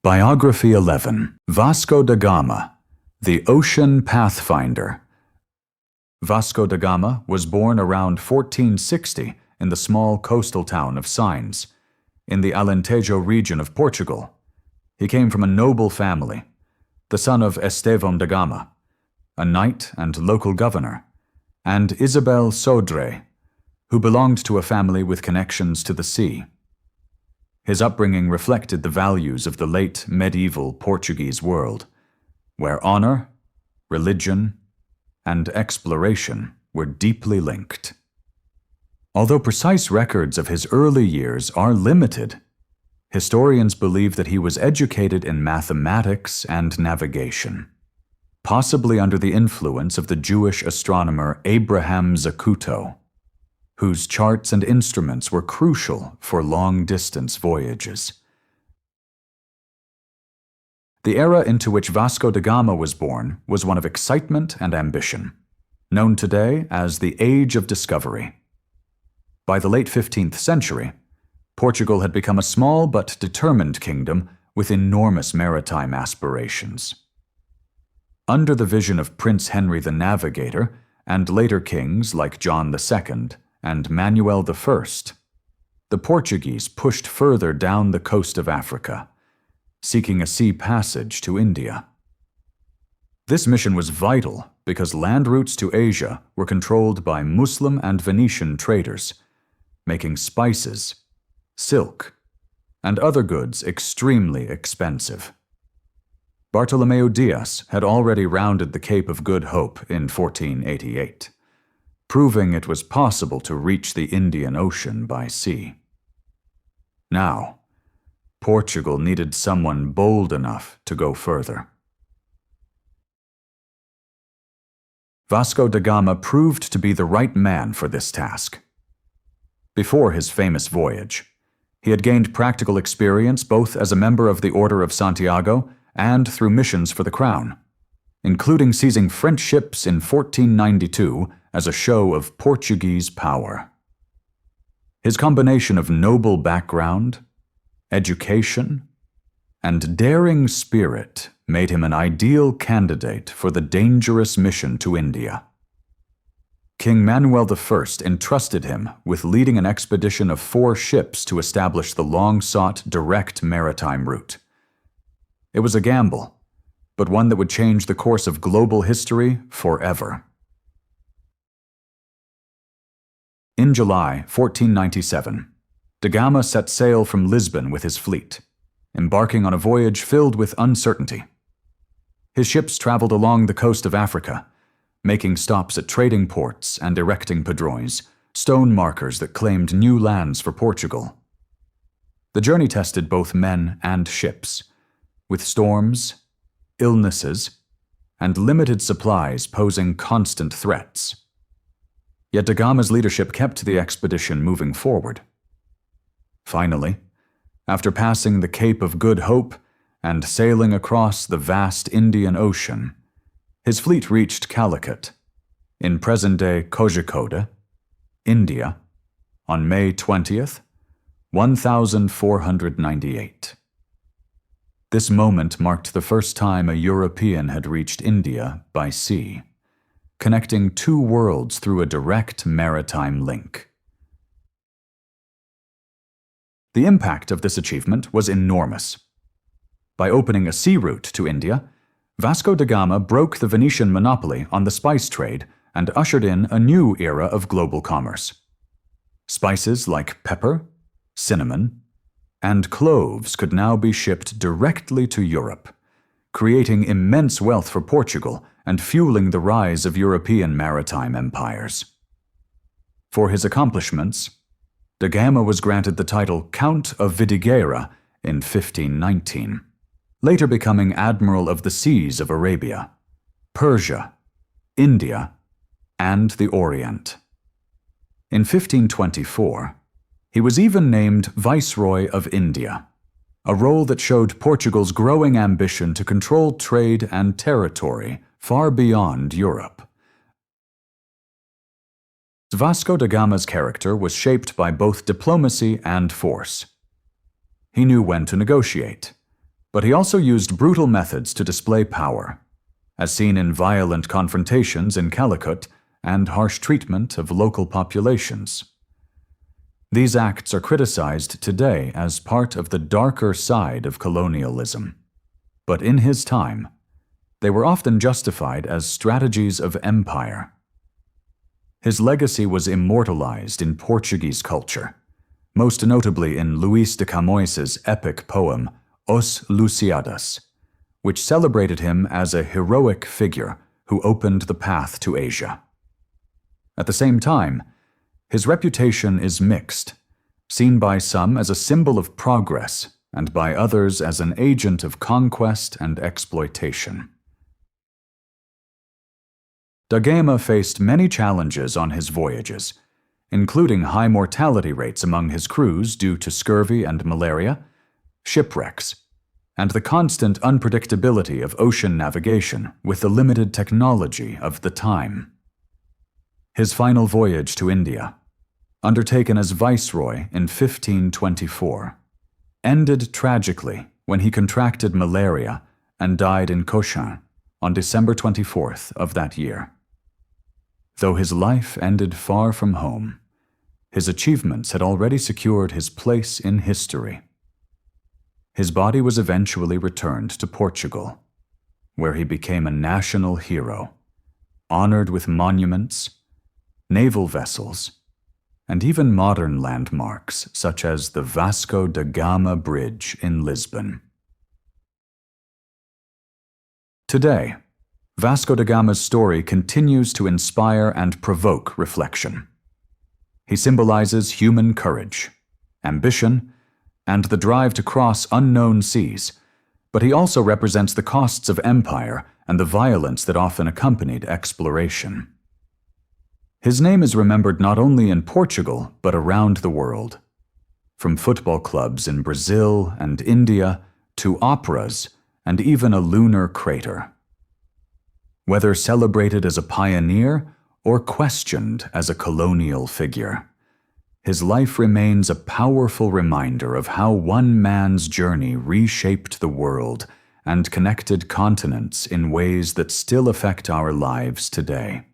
Biography 11. Vasco da Gama, the Ocean Pathfinder. Vasco da Gama was born around 1460 in the small coastal town of Sines, in the Alentejo region of Portugal. He came from a noble family, the son of Estevão da Gama, a knight and local governor, and Isabel Sodré, who belonged to a family with connections to the sea. His upbringing reflected the values of the late medieval Portuguese world, where honor, religion, and exploration were deeply linked. Although precise records of his early years are limited, historians believe that he was educated in mathematics and navigation, possibly under the influence of the Jewish astronomer Abraham Zacuto, whose charts and instruments were crucial for long-distance voyages. The era into which Vasco da Gama was born was one of excitement and ambition, known today as the Age of Discovery. By the late 15th century, Portugal had become a small but determined kingdom with enormous maritime aspirations. Under the vision of Prince Henry the Navigator and later kings like John II and Manuel I, the Portuguese pushed further down the coast of Africa, seeking a sea passage to India. This mission was vital because land routes to Asia were controlled by Muslim and Venetian traders, making spices, silk, and other goods extremely expensive. Bartolomeu Dias had already rounded the Cape of Good Hope in 1488, proving it was possible to reach the Indian Ocean by sea. Now, Portugal needed someone bold enough to go further. Vasco da Gama proved to be the right man for this task. Before his famous voyage, he had gained practical experience both as a member of the Order of Santiago and through missions for the crown, including seizing French ships in 1492 as a show of Portuguese power. His combination of noble background, education, and daring spirit made him an ideal candidate for the dangerous mission to India. King Manuel I entrusted him with leading an expedition of 4 ships to establish the long-sought direct maritime route. It was a gamble, but one that would change the course of global history forever. In July 1497, da Gama set sail from Lisbon with his fleet, embarking on a voyage filled with uncertainty. His ships traveled along the coast of Africa, making stops at trading ports and erecting padroins, stone markers that claimed new lands for Portugal. The journey tested both men and ships, with storms, illnesses, and limited supplies posing constant threats. Yet da Gama's leadership kept the expedition moving forward. Finally, after passing the Cape of Good Hope and sailing across the vast Indian Ocean, his fleet reached Calicut, in present-day Kozhikode, India, on May 20th, 1498. This moment marked the first time a European had reached India by sea, connecting 2 worlds through a direct maritime link. The impact of this achievement was enormous. By opening a sea route to India, Vasco da Gama broke the Venetian monopoly on the spice trade and ushered in a new era of global commerce. Spices like pepper, cinnamon, and cloves could now be shipped directly to Europe, creating immense wealth for Portugal and fueling the rise of European maritime empires. For his accomplishments, da Gama was granted the title Count of Vidigueira in 1519, later becoming Admiral of the Seas of Arabia, Persia, India, and the Orient. In 1524, he was even named Viceroy of India, a role that showed Portugal's growing ambition to control trade and territory far beyond Europe. Vasco da Gama's character was shaped by both diplomacy and force. He knew when to negotiate, But he also used brutal methods to display power, as seen in violent confrontations in Calicut and harsh treatment of local populations. These acts are criticized today as part of the darker side of colonialism, but in his time, they were often justified as strategies of empire. His legacy was immortalized in Portuguese culture, most notably in Luís de Camões's epic poem Os Lusíadas, which celebrated him as a heroic figure who opened the path to Asia. At the same time, his reputation is mixed, seen by some as a symbol of progress and by others as an agent of conquest and exploitation. Da Gama faced many challenges on his voyages, including high mortality rates among his crews due to scurvy and malaria, shipwrecks, and the constant unpredictability of ocean navigation with the limited technology of the time. His final voyage to India, undertaken as viceroy in 1524, ended tragically when he contracted malaria and died in Cochin on December 24th of that year. Though his life ended far from home, his achievements had already secured his place in history. His body was eventually returned to Portugal, where he became a national hero, honored with monuments, naval vessels, and even modern landmarks such as the Vasco da Gama Bridge in Lisbon. Today, Vasco da Gama's story continues to inspire and provoke reflection. He symbolizes human courage, ambition, and the drive to cross unknown seas, but he also represents the costs of empire and the violence that often accompanied exploration. His name is remembered not only in Portugal, but around the world. From football clubs in Brazil and India to operas and even a lunar crater. Whether celebrated as a pioneer or questioned as a colonial figure, his life remains a powerful reminder of how one man's journey reshaped the world and connected continents in ways that still affect our lives today.